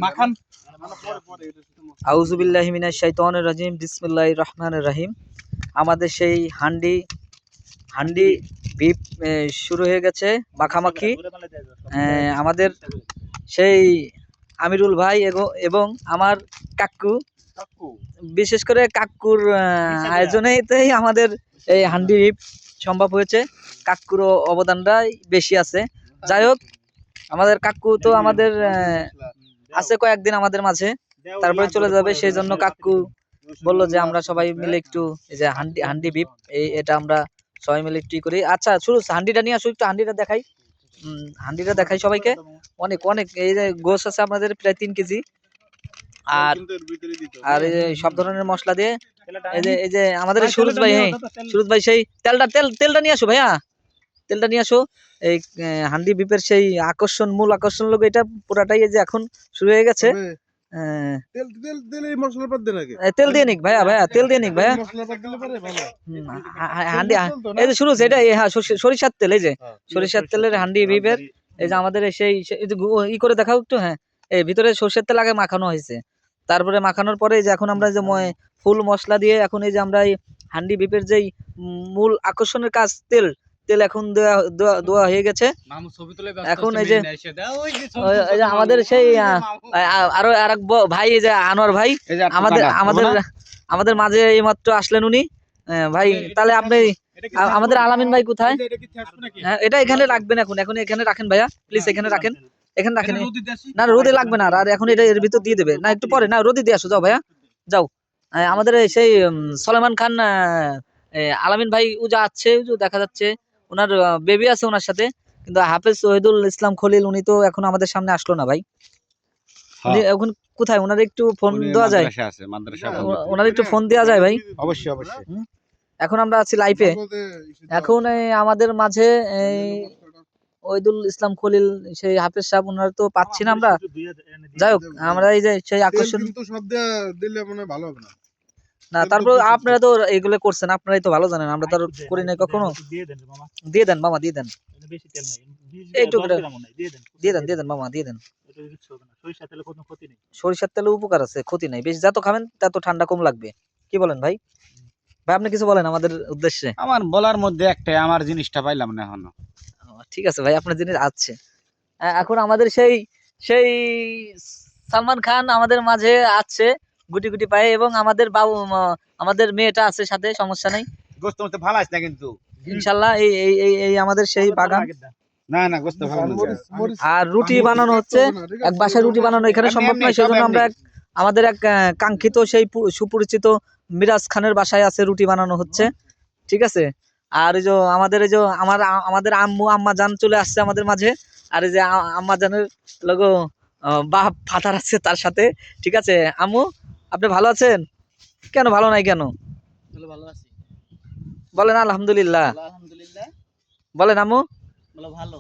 মাখান। আউযু বিল্লাহি মিনাশ শাইতানির রাজিম, বিসমিল্লাহির রহমানির রহিম। আমাদের সেই হান্ডি বিপ শুরু হয়ে গেছে মাখামাখি। আমাদের সেই আমিরুল ভাই এবং আমার কাকু, বিশেষ করে কাকুর আয়োজনেই আমাদের এই হান্ডি বিপ সম্ভব হয়েছে। কাকুর অবদানটাই বেশি আছে। যাই হোক, আমাদের কাকু তো আমাদের আছে কয়েকদিন আমাদের মাঝে, তারপরে চলে যাবে। সেই জন্য কাকু বললো যে আমরা সবাই মিলে একটু এই যে হান্ডি বিপ এটা আমরা সবাই মিলে একটু করি। আচ্ছা শুরু, হান্ডিটা নিয়ে আসো, একটু হান্ডিটা দেখাই। হান্ডিটা দেখাই সবাইকে। অনেক অনেক এই যে গোশ আছে আপনাদের প্রায় 3 কেজি। আর এই যে সব ধরনের মশলা দিয়ে এই যে আমাদের সুরজ ভাই, হ্যাঁ সুরজ ভাই সেই তেলটা নিয়ে আসো ভাইয়া, তেলটা নিয়ে আসো। এই হান্ডি বিপের সেই মূল আকর্ষণ লোক এটা পুরাটাই এই যে এখন শুরু হয়ে গেছে। তেল দিয়ে নিক ভাইয়া, তেল দিয়ে নিক ভাইয়া। হান্ডি এই যে শুরু এটা, হ্যাঁ সরিষার তেল, এই যে সরিষার তেলের হান্ডি বিপের এই যে আমাদের সেই ই করে দেখাও একটু। হ্যাঁ, এই ভিতরে সরষের তেল আগে মাখানো হয়েছে, তারপরে মাখানোর পরে যে এখন আমরা যে ফুল মশলা দিয়ে এখন এই যে আমরা এই হান্ডি বিপের যেই মূল আকর্ষণের কাজ তেল এখন দেওয়া হয়ে গেছে। এখন এই যে আমাদের সেই আরো আরেক ভাই, এই যে আনোয়ার ভাই আমাদের মাঝে এই মাত্র আসলেন উনি। ভাই তাহলে আপনি আমাদের আলামিন ভাই কোথায়? হ্যাঁ, এটা এখানে রাখবেন, এখন এখানে রাখেন ভাইয়া, প্লিজ এখানে রাখেন, এখানে রাখেন। না রোদে লাগবে না, আর এখন এটা এর ভিতর দিয়ে দেবে না, একটু পরে না রোদে দিয়ে আসো, যাও ভাইয়া যাও। আমাদের সেই সলেমান খান আলামিন ভাই যা আছে দেখা যাচ্ছে, ওনার বেবি আছে ওনার সাথে, কিন্তু হাফেজ শহীদুল ইসলাম খলিল উনি তো এখন আমাদের সামনে আসলো না ভাই। উনি এখন কোথায়? ওনার একটু ফোন দেওয়া যায়? ওনার একটু ফোন দেওয়া যায় ভাই? অবশ্যই অবশ্যই। এখন আমরা আছি লাইভে। এখন আমাদের মাঝে ওহিদুল ইসলাম খলিল সেই হাফেজ সাহেব, ওনারা তো পাচ্ছি না আমরা। যাই হোক, আমরা এই যে সেই আকর্ষণ না, তারপর আপনারা তো এগুলো করছেন, আপনারাই তো ভালো জানেন, আমরা তো করি নাই কখনো। দিয়ে দেন মামা, দিয়ে দেন একটু দিয়ে দেন মামা, দিয়ে দেন। সরিষার তেলে উপকার আছে, ক্ষতি নাই। বেশি যত খাবেন তত ঠান্ডা কম লাগবে। কি বলেন ভাই? ভাই আপনি কিছু বলেন আমাদের উদ্দেশ্যে। আমার বলার মধ্যে একটাই, আমার জিনিসটা পাইলাম না এখনো। ঠিক আছে ভাই, আপনার জিনিস আছে। এখন আমাদের সেই সেই সালমান খান আমাদের মাঝে আছে গুটি গুটি পায়ে, এবং আমাদের আমাদের মেয়েটা আছে সাথে, সমস্যা নাই। গোস্ত মতো ভালো আছে না কিন্তু ইনশাআল্লাহ। এই আমাদের সেই বাগান। না গোস্ত ভালো না। আর রুটি বানানো হচ্ছে, এক বাসায় রুটি বানানো এখানে সম্ভব নয়, সেজন্য আমরা আমাদের এক কাঙ্ক্ষিত সেই সুপরিচিত মিরাজ খানের বাসায় আছে, রুটি বানানো হচ্ছে। ঠিক আছে। আর এই যে এই যে আমাদের আম্মা জান চলে আসছে আমাদের মাঝে। আর এই যে আম্মা জানের লোগো বাপ ফাতার আছে তার সাথে। ঠিক আছে আম্মু, আপনি ভালো আছেন? কেন ভালো নাই কেন? ভালো আছি। বলেন আলহামদুলিল্লাহ। আলহামদুলিল্লাহ বলেন আম্মু। ভালো।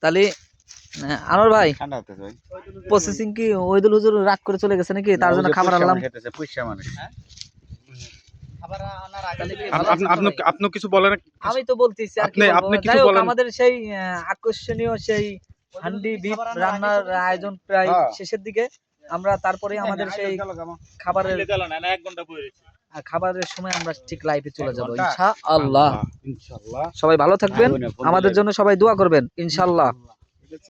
তাহলে আনোয়ার ভাই, প্রসেসিং কি ওইদুল হুজুর রাগ করে চলে গেছে নাকি? তার জন্য খাবার আনলাম। আপনি কিছু বলেন। আমি তো বলতেছি, আমাদের সেই আকর্ষণীয় সেই হান্ডি বিপ রান্নার আয়োজন প্রায় শেষের দিকে। আমরা তারপরে আমাদের সেই খাবারের সময় আমরা ঠিক লাইভে চলে যাবো ইনশাআল্লাহ। সবাই ভালো থাকবেন, আমাদের জন্য সবাই দোয়া করবেন ইনশাআল্লাহ।